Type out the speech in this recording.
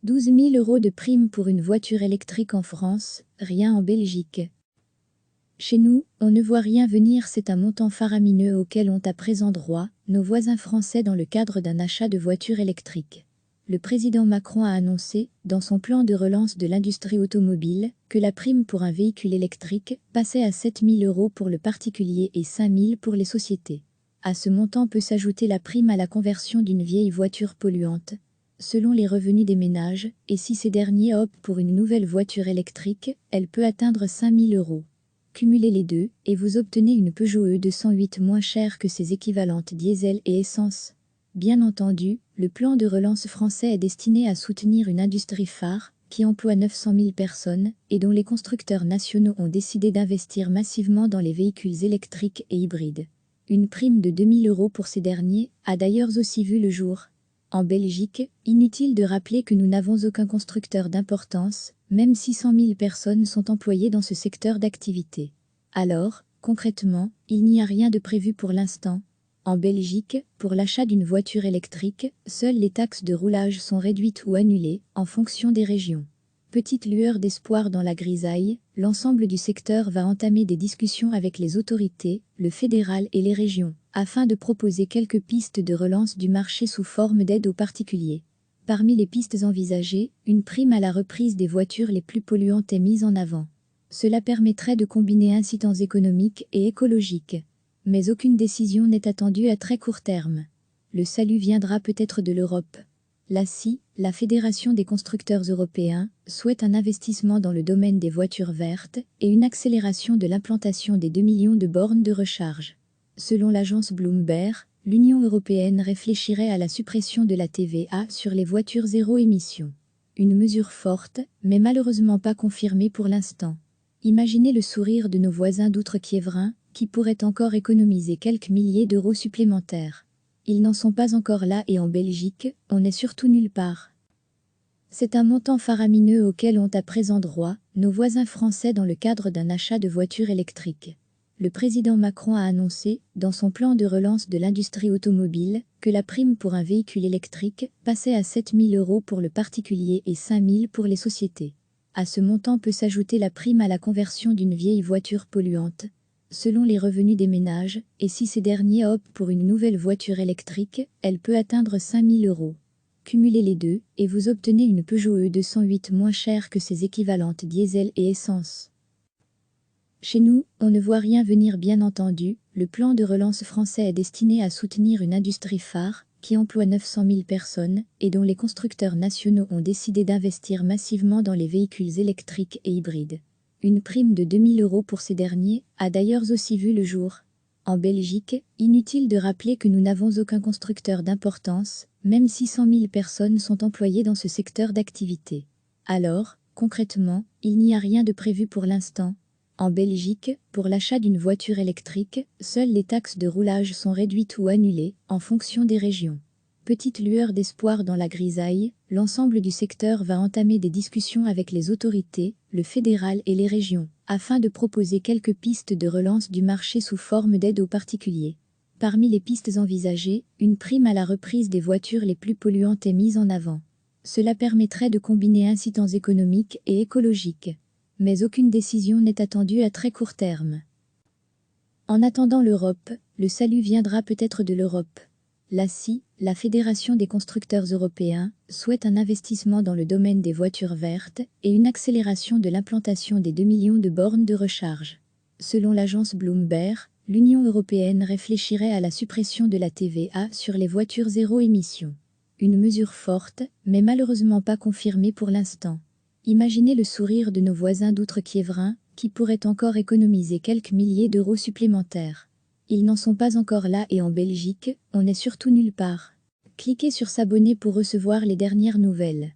12 000 € de prime pour une voiture électrique en France, rien en Belgique. Chez nous, on ne voit rien venir, c'est un montant faramineux auquel ont à présent droit nos voisins français dans le cadre d'un achat de voitures électriques. Le président Macron a annoncé, dans son plan de relance de l'industrie automobile, que la prime pour un véhicule électrique passait à 7 000 € pour le particulier et 5 000 pour les sociétés. À ce montant peut s'ajouter la prime à la conversion d'une vieille voiture polluante, selon les revenus des ménages, et si ces derniers optent pour une nouvelle voiture électrique, elle peut atteindre 5 000 €. Cumulez les deux, et vous obtenez une Peugeot E208 moins chère que ses équivalentes diesel et essence. Bien entendu, le plan de relance français est destiné à soutenir une industrie phare, qui emploie 900 000 personnes, et dont les constructeurs nationaux ont décidé d'investir massivement dans les véhicules électriques et hybrides. Une prime de 2 000 € pour ces derniers a d'ailleurs aussi vu le jour. En Belgique, inutile de rappeler que nous n'avons aucun constructeur d'importance, même 600 000 personnes sont employées dans ce secteur d'activité. Alors, concrètement, il n'y a rien de prévu pour l'instant. En Belgique, pour l'achat d'une voiture électrique, seules les taxes de roulage sont réduites ou annulées, en fonction des régions. Petite lueur d'espoir dans la grisaille, l'ensemble du secteur va entamer des discussions avec les autorités, le fédéral et les régions, afin de proposer quelques pistes de relance du marché sous forme d'aide aux particuliers. Parmi les pistes envisagées, une prime à la reprise des voitures les plus polluantes est mise en avant. Cela permettrait de combiner incitants économiques et écologiques. Mais aucune décision n'est attendue à très court terme. Le salut viendra peut-être de l'Europe. L'ACI, la Fédération des constructeurs européens, souhaite un investissement dans le domaine des voitures vertes et une accélération de l'implantation des 2 millions de bornes de recharge. Selon l'agence Bloomberg, l'Union européenne réfléchirait à la suppression de la TVA sur les voitures zéro émission. Une mesure forte, mais malheureusement pas confirmée pour l'instant. Imaginez le sourire de nos voisins d'outre-Quiévrain, qui pourraient encore économiser quelques milliers d'euros supplémentaires. Ils n'en sont pas encore là et en Belgique, on n'est surtout nulle part. C'est un montant faramineux auquel ont à présent droit nos voisins français dans le cadre d'un achat de voitures électriques. Le président Macron a annoncé, dans son plan de relance de l'industrie automobile, que la prime pour un véhicule électrique passait à 7 000 € pour le particulier et 5 000 pour les sociétés. À ce montant peut s'ajouter la prime à la conversion d'une vieille voiture polluante, selon les revenus des ménages, et si ces derniers optent pour une nouvelle voiture électrique, elle peut atteindre 5 000 €. Cumulez les deux, et vous obtenez une Peugeot E208 moins chère que ses équivalentes diesel et essence. Chez nous, on ne voit rien venir, bien entendu, le plan de relance français est destiné à soutenir une industrie phare, qui emploie 900 000 personnes, et dont les constructeurs nationaux ont décidé d'investir massivement dans les véhicules électriques et hybrides. Une prime de 2 000 € pour ces derniers a d'ailleurs aussi vu le jour. En Belgique, inutile de rappeler que nous n'avons aucun constructeur d'importance, même 600 000 personnes sont employées dans ce secteur d'activité. Alors, concrètement, il n'y a rien de prévu pour l'instant. En Belgique, pour l'achat d'une voiture électrique, seules les taxes de roulage sont réduites ou annulées, en fonction des régions. Petite lueur d'espoir dans la grisaille, l'ensemble du secteur va entamer des discussions avec les autorités, le fédéral et les régions, afin de proposer quelques pistes de relance du marché sous forme d'aide aux particuliers. Parmi les pistes envisagées, une prime à la reprise des voitures les plus polluantes est mise en avant. Cela permettrait de combiner incitants économiques et écologiques. Mais aucune décision n'est attendue à très court terme. En attendant l'Europe, le salut viendra peut-être de l'Europe. L'ACI, la Fédération des constructeurs européens, souhaite un investissement dans le domaine des voitures vertes et une accélération de l'implantation des 2 millions de bornes de recharge. Selon l'agence Bloomberg, l'Union européenne réfléchirait à la suppression de la TVA sur les voitures zéro émission. Une mesure forte, mais malheureusement pas confirmée pour l'instant. Imaginez le sourire de nos voisins d'outre-Quiévrain, qui pourraient encore économiser quelques milliers d'euros supplémentaires. Ils n'en sont pas encore là et en Belgique, on n'est surtout nulle part. Cliquez sur s'abonner pour recevoir les dernières nouvelles.